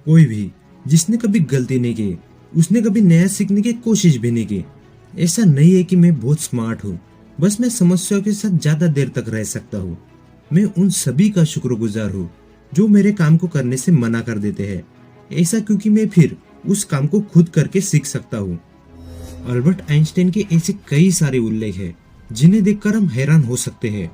कोई भी जिसने कभी गलती नहीं की, उसने कभी नया सीखने की कोशिश भी नहीं की। ऐसा नहीं है कि मैं बहुत स्मार्ट हूँ, बस मैं समस्याओं के साथ ज्यादा देर तक रह सकता हूँ। मैं उन सभी का शुक्रगुजार हूँ जो मेरे काम को करने से मना कर देते हैं, ऐसा क्योंकि मैं फिर उस काम को खुद करके सीख सकता हूँ। अल्बर्ट आइंस्टाइन के ऐसे कई सारे उल्लेख हैं जिन्हें देखकर हम हैरान हो सकते हैं।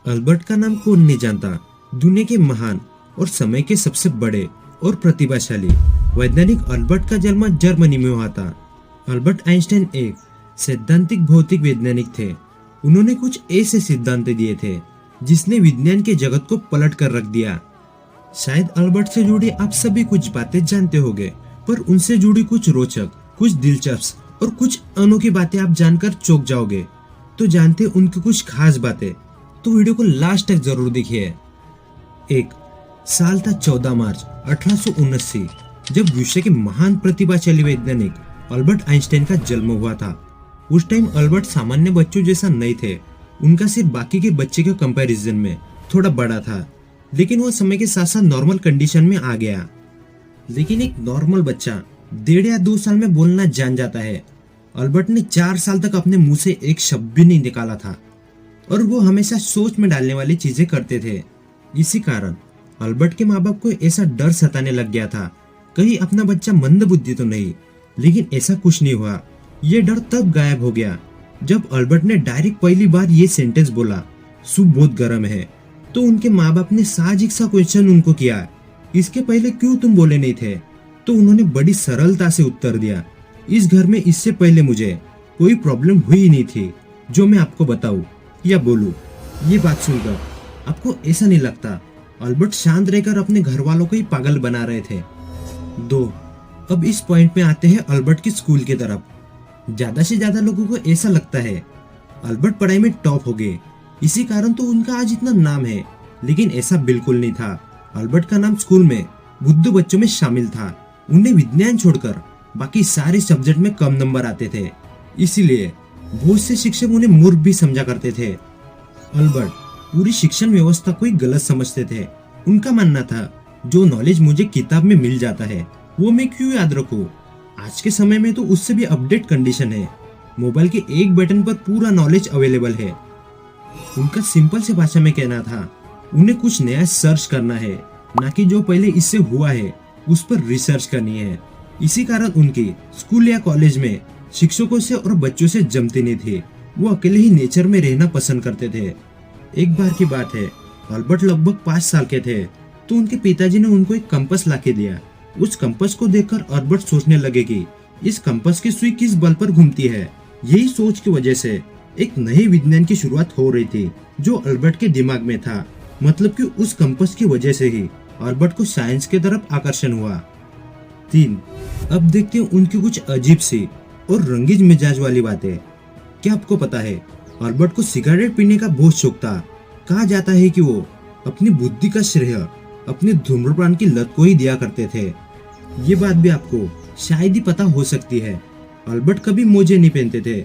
अल्बर्ट का नाम कौन नहीं जानता, दुनिया के महान और समय के सबसे बड़े और प्रतिभाशाली वैज्ञानिक अल्बर्ट का जन्म जर्मनी में हुआ था। अल्बर्ट आइंस्टाइन एक सैद्धांतिक भौतिक वैज्ञानिक थे। उन्होंने कुछ ऐसे सिद्धांत दिए थे जिसने विज्ञान के जगत को पलट कर रख दिया। शायद अल्बर्ट से जुड़ी आप सभी कुछ बातें जानते होंगे, पर उनसे जुड़ी कुछ रोचक, कुछ दिलचस्प और कुछ अनोखी बातें आप जानकर चौंक जाओगे। तो जानते उनकी कुछ खास बातें, तो वीडियो को लास्ट तक जरूर देखिए। एक साल था 14 मार्च 1879, जब विश्व के महान प्रतिभाशाली वैज्ञानिक अल्बर्ट आइंस्टाइन का जन्म हुआ था। उस टाइम अल्बर्ट सामान्य बच्चों जैसा नहीं थे। उनका सिर बाकी के बच्चे के कंपैरिजन में थोड़ा बड़ा था, लेकिन वह समय के साथ साथ नॉर्मल कंडीशन में आ गया। लेकिन एक नॉर्मल बच्चा 1.5 या 2 साल में बोलना जान जाता है। अल्बर्ट ने 4 साल तक अपने मुंह से एक शब्द भी नहीं निकाला था, और वो हमेशा सोच में डालने वाली चीजें करते थे। इसी कारण अल्बर्ट के माँ बाप को ऐसा डर सताने लग गया था, कहीं अपना बच्चा मंदबुद्धि तो नहीं। लेकिन ऐसा कुछ नहीं हुआ। ये डर तब गायब हो गया जब अल्बर्ट ने डायरेक्ट पहली बार ये सेंटेंस बोला, सूप बहुत गर्म है। तो उनके माँ बाप ने साजिक सा क्वेश्चन उनको किया, इसके पहले क्यों तुम बोले नहीं थे? तो उन्होंने बड़ी सरलता से उत्तर दिया, इस घर में इससे पहले मुझे कोई प्रॉब्लम हुई नहीं थी जो मैं आपको बताऊं या बोलूं। ये बात सुनकर आपको ऐसा नहीं लगता अल्बर्ट शांत रहकर अपने घर वालों को ही पागल बना रहे थे? 2, अब इस पॉइंट में आते हैं अल्बर्ट की स्कूल की तरफ। ज्यादा से ज्यादा लोगों को ऐसा लगता है अल्बर्ट पढ़ाई में टॉप हो गए, इसी कारण तो उनका आज इतना नाम है। लेकिन ऐसा बिल्कुल नहीं था। अल्बर्ट का नाम स्कूल में बुद्धू बच्चों में शामिल था। उन्हें विज्ञान छोड़कर बाकी सारे सब्जेक्ट में कम नंबर आते थे, इसीलिए बहुत से शिक्षक उन्हें मूर्ख भी समझा करते थे। अल्बर्ट पूरी शिक्षण व्यवस्था को ही गलत समझते थे। उनका मानना था, जो नॉलेज मुझे किताब में मिल जाता है वो मैं क्यों याद रखूं? आज के समय में तो उससे भी अपडेट कंडीशन है। मोबाइल के एक बटन पर पूरा नॉलेज अवेलेबल है। उनका सिंपल से भाषा में कहना था, उन्हें कुछ नया सर्च करना है, ना कि जो पहले इससे हुआ है उस पर रिसर्च करनी है। इसी कारण उनकी स्कूल या कॉलेज में शिक्षकों से और बच्चों से जमती नहीं थी। वो अकेले ही नेचर में रहना पसंद करते थे। एक बार की बात है, अल्बर्ट लगभग 5 साल के थे, तो उनके पिताजी ने उनको एक कंपास लाके दिया। उस कंपास को देखकर अल्बर्ट सोचने लगे कि इस कंपास की सुई किस बल पर घूमती है। यही सोच की वजह से एक नए विज्ञान की शुरुआत हो रही थी जो अल्बर्ट के दिमाग में था। मतलब कि उस कंपास की वजह से ही अल्बर्ट को साइंस की तरफ आकर्षण हुआ। 3, अब देखते हैं उनकी कुछ अजीब सी और रंगीन मिजाज वाली बातें। क्या आपको पता है, अल्बर्ट को सिगरेट पीने का बहुत शौक था। कहा जाता है कि वो अपनी बुद्धि का श्रेय अपने धूम्रपान की लत को ही दिया करते थे। ये बात भी आपको शायद ही पता हो सकती है, अल्बर्ट कभी मोजे नहीं पहनते थे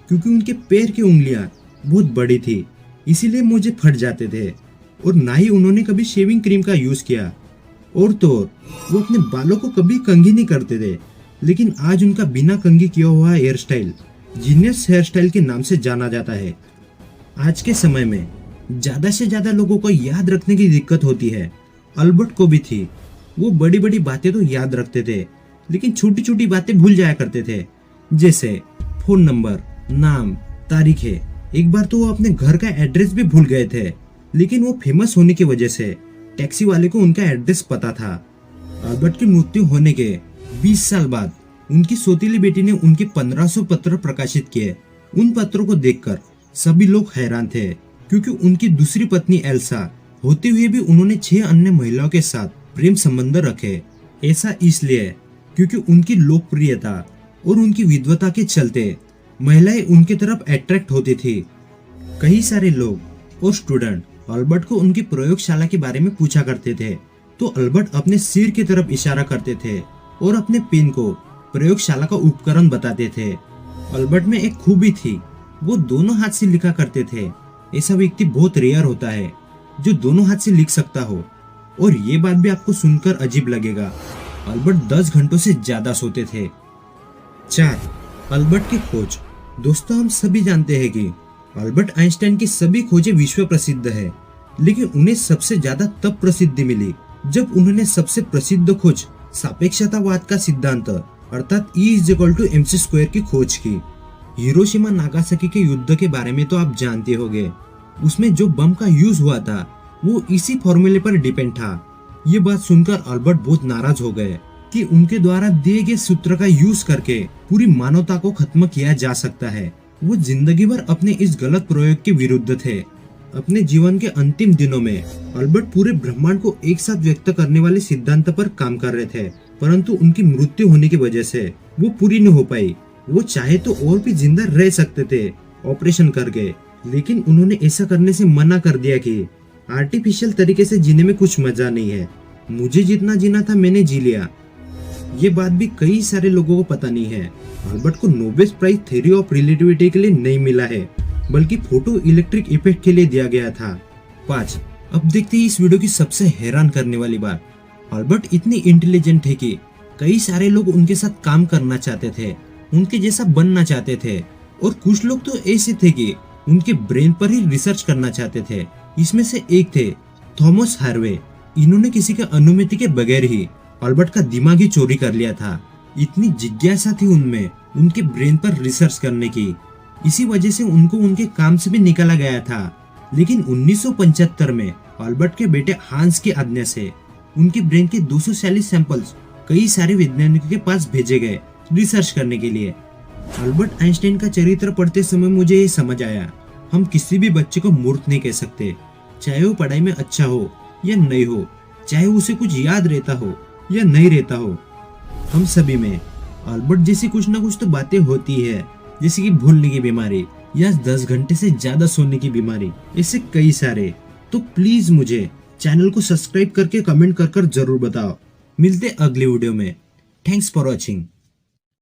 क्योंकि उनके पैर की उंगलियां बहुत बड़ी थी, इसीलिए मोजे फट जाते थे। और ना ही उन्होंने कभी शेविंग क्रीम का यूज किया। और तो और वो अपने बालों को कभी कंघी नहीं करते थे। लेकिन आज उनका बिना कंघी किया हुआ hairstyle genius hairstyle के नाम से जाना जाता है। आज के समय में ज्यादा से ज्यादा लोगों को याद रखने की दिक्कत होती है। अल्बर्ट को भी थी। वो बड़ी बड़ी बातें तो याद रखते थे, लेकिन छोटी छोटी बातें भूल जाया करते थे, जैसे फोन नंबर, नाम, तारीखें। एक बार तो वो अपने घर का एड्रेस भी भूल गए थे, लेकिन वो फेमस होने की वजह से टैक्सी वाले को उनका एड्रेस पता था। अल्बर्ट की मृत्यु होने के 20 साल बाद उनकी सौतेली बेटी ने उनके 1500 पत्र प्रकाशित किए। उन पत्रों को देखकर सभी लोग हैरान थे, क्योंकि उनकी दूसरी पत्नी एल्सा होते हुए भी उन्होंने 6 अन्य महिलाओं के साथ प्रेम संबंध रखे। ऐसा इसलिए क्योंकि उनकी लोकप्रियता और उनकी विद्वता के चलते महिलाएं उनकी तरफ अट्रैक्ट होती थी। कई सारे लोग और स्टूडेंट अल्बर्ट को उनकी प्रयोगशाला के बारे में पूछा करते थे, तो अल्बर्ट अपने सिर की तरफ इशारा करते थे और अपने पेन को प्रयोगशाला का उपकरण बताते थे। अल्बर्ट में एक खूबी थी, वो दोनों हाथ से लिखा करते थे। ऐसा व्यक्ति बहुत रेयर होता है जो दोनों हाथ से लिख सकता हो। और ये बात भी आपको सुनकर अजीब लगेगा, अल्बर्ट 10 घंटों से ज्यादा सोते थे। 4. अल्बर्ट की खोज। दोस्तों, हम सभी जानते हैं कि अल्बर्ट आइंस्टाइन की सभी खोजें विश्व प्रसिद्ध है, लेकिन उन्हें सबसे ज्यादा तब प्रसिद्धि मिली जब उन्होंने सबसे प्रसिद्ध खोज सापेक्षतावाद का सिद्धांत अर्थात E=mc² की खोज की। हिरोशिमा नागासाकी के युद्ध के बारे में तो आप जानते होंगे। उसमें जो बम का यूज हुआ था वो इसी फॉर्मूले पर डिपेंड था। ये बात सुनकर अल्बर्ट बहुत नाराज हो गए कि उनके द्वारा दिए गए सूत्र का यूज करके पूरी मानवता को खत्म किया जा सकता है। वो जिंदगी भर अपने इस गलत प्रयोग के विरुद्ध थे। अपने जीवन के अंतिम दिनों में अल्बर्ट पूरे ब्रह्मांड को एक साथ व्यक्त करने वाले सिद्धांत पर काम कर रहे थे, परंतु उनकी मृत्यु होने की वजह से वो पूरी नहीं हो पाई। वो चाहे तो और भी जिंदा रह सकते थे ऑपरेशन करके, लेकिन उन्होंने ऐसा करने से मना कर दिया कि आर्टिफिशियल तरीके से जीने में कुछ मजा नहीं है। मुझे जितना जीना था मैंने जी लिया। ये बात भी कई सारे लोगों को पता नहीं है। अल्बर्ट को Nobel prize theory of relativity के लिए नहीं मिला है, बल्कि फोटो इलेक्ट्रिक इफेक्ट के लिए दिया गया था। 5. अब देखते हैं इस वीडियो की सबसे हैरान करने वाली बात। अल्बर्ट इतनी इंटेलिजेंट है कि कई सारे लोग उनके साथ काम करना चाहते थे, उनके जैसा बनना चाहते थे, और कुछ लोग तो ऐसे थे कि उनके ब्रेन पर ही रिसर्च करना चाहते थे। इसमें से एक थे थॉमस हार्वे। इन्होंने किसी के अनुमति के बगैर ही अल्बर्ट का दिमाग ही चोरी कर लिया था। इतनी जिज्ञासा थी उनमें उनके ब्रेन पर रिसर्च करने की, इसी वजह से उनको उनके काम से भी निकाला गया था। लेकिन 1975 में अल्बर्ट के बेटे हांस की आज्ञा से उनके ब्रेन के 240 सैंपल्स कई सारे वैज्ञानिकों के पास भेजे गए रिसर्च करने के लिए। अल्बर्ट आइंस्टाइन का चरित्र पढ़ते समय मुझे ये समझ आया, हम किसी भी बच्चे को मूर्ख नहीं कह सकते, चाहे वो पढ़ाई में अच्छा हो या नहीं हो, चाहे उसे कुछ याद रहता हो या नहीं रहता हो। हम सभी में अल्बर्ट जैसी कुछ ना कुछ तो बातें होती है, जैसे कि भूलने की बीमारी या 10 घंटे से ज्यादा सोने की बीमारी, ऐसे कई सारे। तो प्लीज मुझे चैनल को सब्सक्राइब करके कमेंट कर जरूर बताओ। मिलते अगले वीडियो में। Thanks for watching.